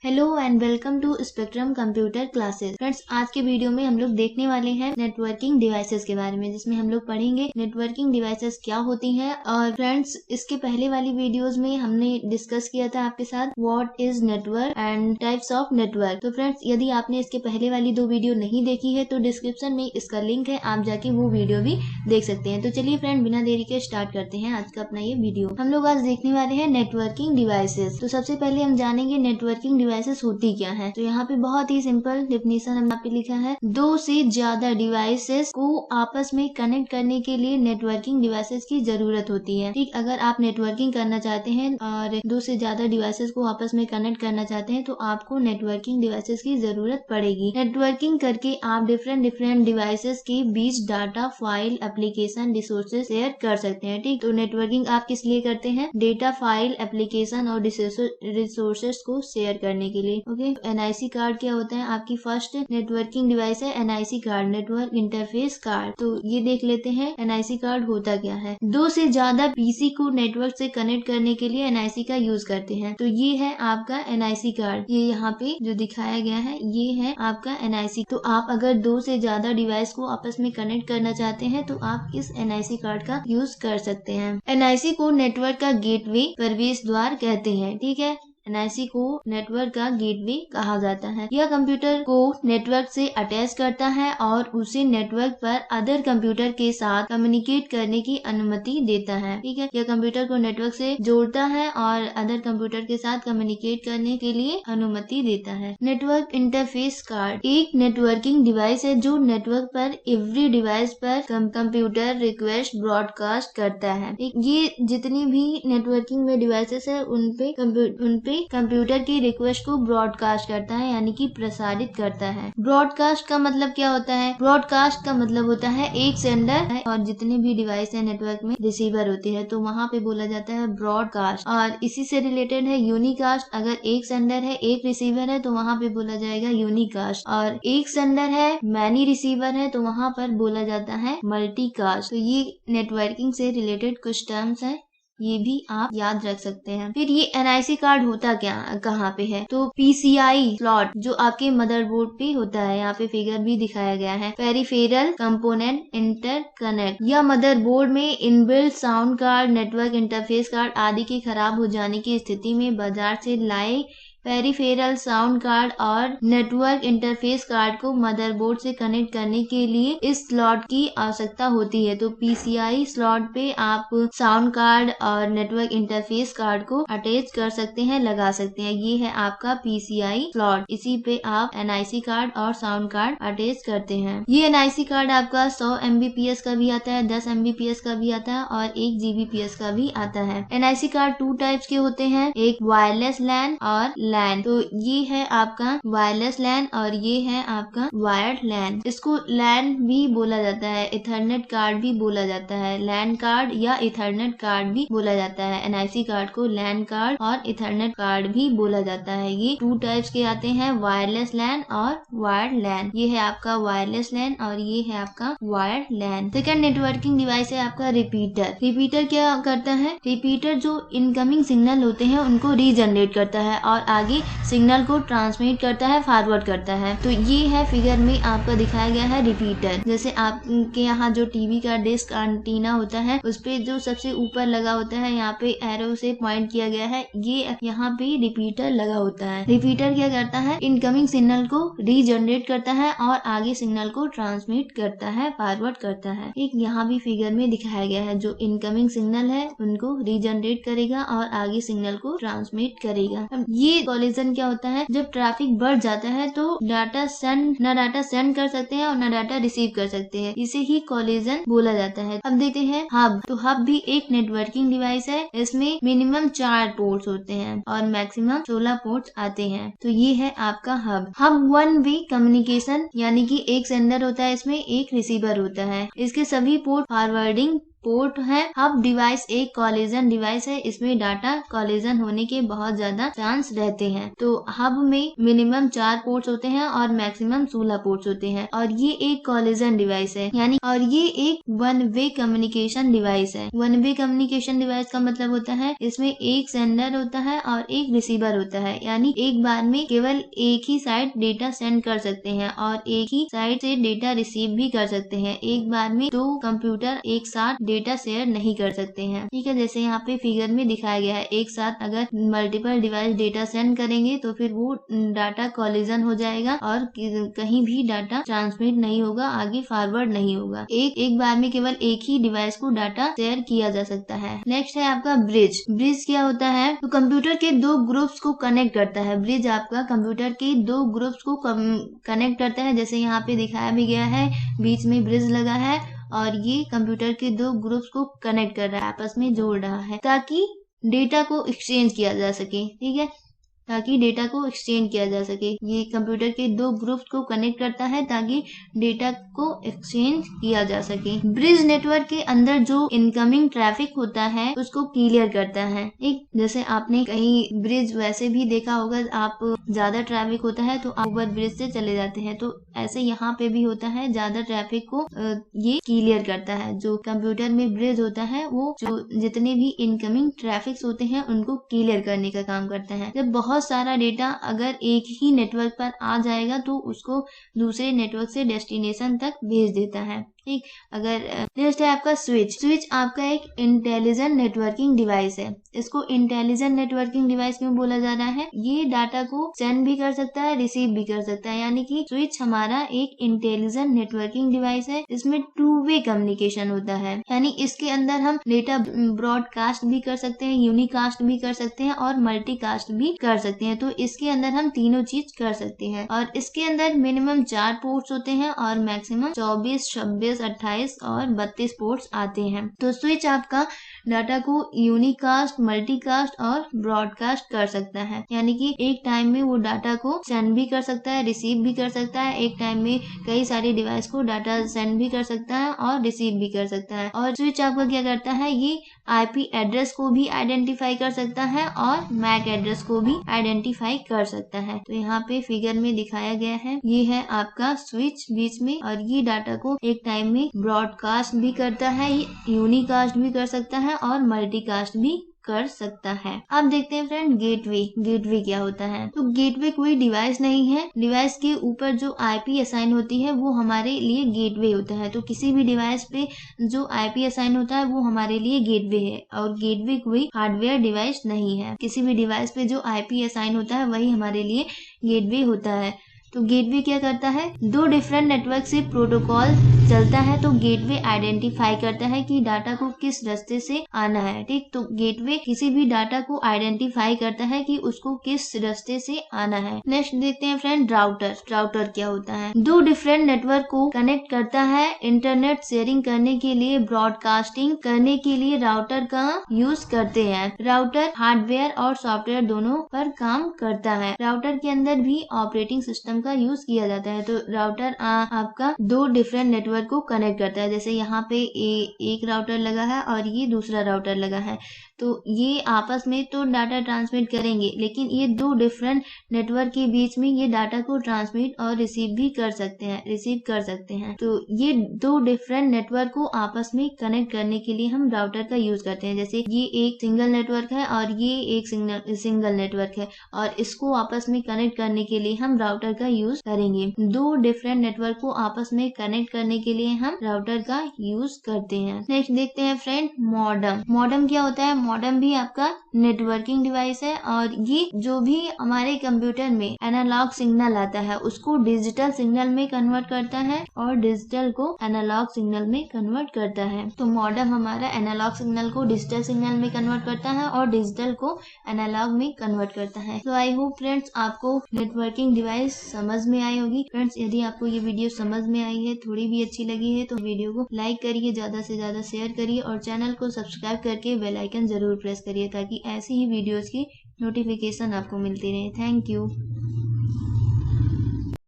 Hello and welcome to spectrum computer classes. Friends, आज के video में हम लोग देखने वाले हैं नेटवर्किंग डिवाइसेस के बारे में, जिसमें हम लोग पढ़ेंगे नेटवर्किंग डिवाइसेस क्या होती हैं। और फ्रेंड्स, इसके पहले वाली वीडियोस में हमने डिस्कस किया था आपके साथ what is network and types of network. तो फ्रेंड्स, यदि आपने इसके पहले वाली 2 वीडियो नहीं देखी है तो डिस्क्रिप्शन में इसका लिंक है, आप जाके वो वीडियो भी देख सकते हैं। तो चलिए फ्रेंड, बिना देरी के स्टार्ट करते हैं आज का अपना ये वीडियो। हम लोग आज देखने वाले हैं नेटवर्किंग डिवाइसेस। तो सबसे पहले हम जानेंगे नेटवर्किंग डिवाइसेस होती क्या है। तो यहाँ पे बहुत ही सिंपल डेफिनेशन हम यहाँ पे लिखा है, 2 से ज्यादा डिवाइसेस को आपस में कनेक्ट करने के लिए नेटवर्किंग डिवाइसेस की जरूरत होती है। ठीक, अगर आप नेटवर्किंग करना चाहते हैं और 2 से ज्यादा डिवाइसेस को आपस में कनेक्ट करना चाहते हैं तो आपको नेटवर्किंग डिवाइसेस की जरूरत पड़ेगी। नेटवर्किंग करके आप डिफरेंट डिवाइसेस के बीच data, file, application, resources share कर सकते हैं। ठीक, तो नेटवर्किंग आप किस लिए करते हैं? डेटा, फाइल, एप्लीकेशन और रिसोर्सेज को शेयर करने के लिए। ओके, एनआईसी कार्ड क्या होता है? आपकी फर्स्ट नेटवर्किंग डिवाइस है NIC card, network interface card. तो ये देख लेते हैं एनआईसी कार्ड होता क्या है। 2 से ज्यादा पीसी को नेटवर्क से कनेक्ट करने के लिए एनआईसी का यूज करते हैं। तो ये है आपका एनआईसी कार्ड, ये यहाँ पे जो दिखाया गया है ये है आपका एनआईसी। तो आप अगर 2 से ज्यादा डिवाइस को आपस में कनेक्ट करना चाहते हैं तो आप इस एनआईसी कार्ड का यूज कर सकते हैं। एनआईसी को नेटवर्क का गेटवे, प्रवेश द्वार कहते हैं। ठीक है, एनआईसी को नेटवर्क का गेटवे कहा जाता है। यह कंप्यूटर को नेटवर्क से अटैच करता है और उसे नेटवर्क पर अदर कंप्यूटर के साथ कम्युनिकेट करने की अनुमति देता है। ठीक है, यह कंप्यूटर को नेटवर्क से जोड़ता है और अदर कंप्यूटर के साथ कम्युनिकेट करने के लिए अनुमति देता है। नेटवर्क इंटरफेस कार्ड एक नेटवर्किंग डिवाइस है जो नेटवर्क पर एवरी डिवाइस पर कंप्यूटर रिक्वेस्ट ब्रॉडकास्ट करता है। ये जितनी भी नेटवर्किंग में डिवाइसेस है उनपे कंप्यूटर की रिक्वेस्ट को ब्रॉडकास्ट करता है, यानी कि प्रसारित करता है। ब्रॉडकास्ट का मतलब क्या होता है? ब्रॉडकास्ट का मतलब होता है एक सेंडर है और जितने भी डिवाइस है नेटवर्क में रिसीवर होती है, तो वहाँ पे बोला जाता है ब्रॉडकास्ट। और इसी से रिलेटेड है यूनिकास्ट। अगर एक सेंडर है, एक रिसीवर है तो वहाँ पे बोला जाएगा यूनिकास्ट। और एक सेंडर है, मैनी रिसीवर है तो वहाँ पर बोला जाता है मल्टीकास्ट। तो ये नेटवर्किंग से रिलेटेड कुछ टर्म्स है, ये भी आप याद रख सकते हैं। फिर ये एनआईसी कार्ड होता कहाँ पे है? तो पीसीआई स्लॉट जो आपके मदरबोर्ड पे होता है, यहाँ पे फिगर भी दिखाया गया है। पेरिफेरल कंपोनेंट इंटरकनेक्ट, यह मदरबोर्ड में inbuilt sound card, network interface card आदि के खराब हो जाने की स्थिति में बाजार से लाए पेरिफेरल साउंड कार्ड और नेटवर्क इंटरफेस कार्ड को मदरबोर्ड से कनेक्ट करने के लिए इस स्लॉट की आवश्यकता होती है। तो पीसीआई स्लॉट पे आप साउंड कार्ड और नेटवर्क इंटरफेस कार्ड को अटैच कर सकते हैं, लगा सकते हैं। ये है आपका पीसीआई स्लॉट, इसी पे आप एनआईसी कार्ड और साउंड कार्ड अटैच करते हैं। ये एनआईसी कार्ड आपका 100 MBPS का भी आता है, 10 MBPS का भी आता है और 1 GBPS का भी आता है। एनआईसी कार्ड 2 टाइप्स के होते हैं, एक वायरलेस लैन और लैन। तो ये है आपका वायरलेस लैन और ये है आपका वायर्ड लैन। इसको लैन भी बोला जाता है, इथरनेट कार्ड भी बोला जाता है, लैन कार्ड या इथरनेट कार्ड भी बोला जाता है। एनआईसी कार्ड को लैन कार्ड और इथरनेट कार्ड भी बोला जाता है। ये 2 टाइप्स के आते हैं, वायरलेस लैन और वायर्ड लैन। ये है आपका वायरलेस लैन और ये है आपका वायर्ड लैन। सेकंड नेटवर्किंग डिवाइस है आपका रिपीटर। रिपीटर क्या करता है? रिपीटर जो इनकमिंग सिग्नल होते हैं उनको रीजनरेट करता है और आगे सिग्नल को ट्रांसमिट करता है, फॉरवर्ड करता है। तो ये है फिगर में आपका दिखाया गया है रिपीटर। जैसे आपके यहाँ जो टीवी का डिस्क एंटीना होता है उस पे जो सबसे ऊपर लगा होता है, यहाँ पे एरो से पॉइंट किया गया है, ये यहाँ पे रिपीटर लगा होता है। रिपीटर क्या करता है? इनकमिंग सिग्नल को रीजनरेट करता है और आगे सिग्नल को ट्रांसमिट करता है, फॉरवर्ड करता है। एक यहाँ भी फिगर में दिखाया गया है, जो इनकमिंग सिग्नल है उनको रीजनरेट करेगा और आगे सिग्नल को ट्रांसमिट करेगा। अब ये कॉलिजन क्या होता है? जब ट्रैफिक बढ़ जाता है तो डाटा सेंड कर सकते हैं और ना डाटा रिसीव कर सकते हैं, इसे ही कॉलिजन बोला जाता है। अब देखते हैं हब। तो हब भी एक नेटवर्किंग डिवाइस है, इसमें मिनिमम 4 पोर्ट्स होते हैं और मैक्सिमम 16 पोर्ट्स आते हैं। तो ये है आपका हब। हब 1 वे कम्युनिकेशन, यानी कि एक सेंडर होता है, इसमें एक रिसीवर होता है। इसके सभी पोर्ट फॉरवर्डिंग पोर्ट है। हब डिवाइस एक कॉलिजन डिवाइस है, इसमें डाटा कॉलिजन होने के बहुत ज्यादा चांस रहते हैं। तो हब में मिनिमम 4 पोर्ट्स होते हैं और मैक्सिमम 16 पोर्ट्स होते हैं और ये एक कॉलिजन डिवाइस है यानी, और ये एक वन वे कम्युनिकेशन डिवाइस है। वन वे कम्युनिकेशन डिवाइस का मतलब होता है इसमें एक सेंडर होता है और एक रिसीवर होता है, यानी एक बार में केवल एक ही साइड डेटा सेंड कर सकते हैं और एक ही साइड से डेटा रिसीव भी कर सकते हैं। एक बार में 2 कंप्यूटर एक साथ डेटा शेयर नहीं कर सकते हैं। ठीक है, जैसे यहाँ पे फिगर में दिखाया गया है, एक साथ अगर मल्टीपल डिवाइस डेटा सेंड करेंगे तो फिर वो डाटा कॉलिजन हो जाएगा और कहीं भी डाटा ट्रांसमिट नहीं होगा, आगे फॉरवर्ड नहीं होगा। एक बार में केवल एक ही डिवाइस को डाटा शेयर किया जा सकता है। नेक्स्ट है आपका ब्रिज। ब्रिज क्या होता है? तो कंप्यूटर के 2 ग्रुप्स को कनेक्ट करता है। ब्रिज आपका कंप्यूटर के 2 ग्रुप्स को कनेक्ट करता है, जैसे यहाँ पे दिखाया भी गया है, बीच में ब्रिज लगा है और ये कंप्यूटर के 2 ग्रुप्स को कनेक्ट कर रहा है, आपस में जोड़ रहा है ताकि डेटा को एक्सचेंज किया जा सके। ठीक है, ताकि डेटा को एक्सचेंज किया जा सके। ये कंप्यूटर के 2 ग्रुप्स को कनेक्ट करता है ताकि डेटा को एक्सचेंज किया जा सके। ब्रिज नेटवर्क के अंदर जो इनकमिंग ट्रैफिक होता है उसको क्लियर करता है। एक जैसे आपने कहीं ब्रिज वैसे भी देखा होगा, आप ज्यादा ट्रैफिक होता है तो आप ओवर ब्रिज से चले जाते हैं, तो ऐसे यहाँ पे भी होता है, ज्यादा ट्रैफिक को ये क्लियर करता है। जो कंप्यूटर में ब्रिज होता है वो जो जितने भी इनकमिंग ट्रैफिक होते हैं उनको क्लियर करने का काम करता है। जब बहुत सारा डेटा अगर एक ही नेटवर्क पर आ जाएगा तो उसको दूसरे नेटवर्क से डेस्टिनेशन तक भेज देता है। ठीक, अगर नेक्स्ट है आपका स्विच। स्विच आपका एक इंटेलिजेंट नेटवर्किंग डिवाइस है। इसको इंटेलिजेंट नेटवर्किंग डिवाइस क्यों बोला जा रहा है? ये डाटा को सेंड भी कर सकता है, रिसीव भी कर सकता है, यानी कि स्विच हमारा एक इंटेलिजेंट नेटवर्किंग डिवाइस है। इसमें 2 वे कम्युनिकेशन होता है, यानी इसके अंदर हम डेटा ब्रॉडकास्ट भी कर सकते हैं, यूनिकास्ट भी कर सकते हैं और मल्टीकास्ट भी कर सकते हैं। तो इसके अंदर हम तीनों चीज कर सकते हैं और इसके अंदर मिनिमम 4 पोर्ट्स होते हैं और मैक्सिमम 24, 26, 28 और 32 पोर्ट्स आते हैं। तो स्विच आपका डाटा को यूनिकास्ट, मल्टीकास्ट और ब्रॉडकास्ट कर सकता है, यानी कि एक टाइम में वो डाटा को सेंड भी कर सकता है, रिसीव भी कर सकता है। एक टाइम में कई सारी डिवाइस को डाटा सेंड भी कर सकता है और रिसीव भी कर सकता है। और स्विच आपका क्या करता है? ये IP एड्रेस को भी आइडेंटिफाई कर सकता है और मैक एड्रेस को भी आइडेंटिफाई कर सकता है। तो यहाँ पे फिगर में दिखाया गया है, ये है आपका स्विच बीच में, और ये डाटा को एक टाइम में ब्रॉडकास्ट भी करता है, यूनिकास्ट भी कर सकता है और मल्टीकास्ट भी कर सकता है। अब देखते हैं फ्रेंड गेटवे। गेटवे क्या होता है? तो गेटवे कोई डिवाइस नहीं है, डिवाइस के ऊपर जो IP असाइन होती है वो हमारे लिए गेटवे होता है। तो किसी भी डिवाइस पे जो IP असाइन होता है वो हमारे लिए गेटवे है, और गेटवे कोई हार्डवेयर डिवाइस नहीं है। किसी भी डिवाइस पे जो IP असाइन होता है वही हमारे लिए गेटवे होता है। तो गेटवे क्या करता है? 2 डिफरेंट नेटवर्क से प्रोटोकॉल चलता है, तो गेटवे आइडेंटिफाई करता है कि डाटा को किस रास्ते से आना है। ठीक, तो गेटवे किसी भी डाटा को आइडेंटिफाई करता है कि उसको किस रास्ते से आना है। नेक्स्ट देखते हैं फ्रेंड राउटर। राउटर क्या होता है? 2 डिफरेंट नेटवर्क को कनेक्ट करता है। इंटरनेट शेयरिंग करने के लिए, ब्रॉडकास्टिंग करने के लिए राउटर का यूज करते हैं। राउटर हार्डवेयर और सॉफ्टवेयर दोनों पर काम करता है। राउटर के अंदर भी ऑपरेटिंग सिस्टम का यूज किया जाता है। तो राउटर आपका 2 डिफरेंट नेटवर्क को कनेक्ट करता है, जैसे यहाँ पे एक राउटर लगा है और ये दूसरा राउटर लगा है। तो ये आपस में तो डाटा ट्रांसमिट करेंगे, लेकिन ये 2 डिफरेंट नेटवर्क के बीच में ये डाटा को ट्रांसमिट और रिसीव भी कर सकते हैं। तो ये 2 डिफरेंट नेटवर्क को आपस में कनेक्ट करने के लिए हम राउटर का यूज करते हैं। जैसे ये एक सिंगल नेटवर्क है और ये एक सिंगल नेटवर्क है, और इसको आपस में कनेक्ट करने के लिए हम राउटर का यूज करेंगे। 2 डिफरेंट नेटवर्क को आपस में कनेक्ट करने के लिए हम राउटर का यूज करते हैं। नेक्स्ट देखते हैं फ्रेंड मॉडेम। मॉडेम क्या होता है? मॉडेम भी आपका नेटवर्किंग डिवाइस है, और ये जो भी हमारे कंप्यूटर में एनालॉग सिग्नल आता है उसको डिजिटल सिग्नल में कन्वर्ट करता है और डिजिटल को एनालॉग सिग्नल में कन्वर्ट करता है। तो मॉडेम हमारा एनालॉग सिग्नल को डिजिटल सिग्नल में कन्वर्ट करता है और डिजिटल को एनालॉग में कन्वर्ट करता है। तो आई होप फ्रेंड्स आपको नेटवर्किंग डिवाइस समझ में आई होगी। फ्रेंड्स यदि आपको ये वीडियो समझ में आई है, थोड़ी भी अच्छी लगी है, तो वीडियो को लाइक करिए, ज्यादा से ज्यादा शेयर करिए और चैनल को सब्सक्राइब करके बेल आइकन जरूर प्रेस करिए ताकि ऐसी ही वीडियोस की नोटिफिकेशन आपको मिलती रहे। Thank you.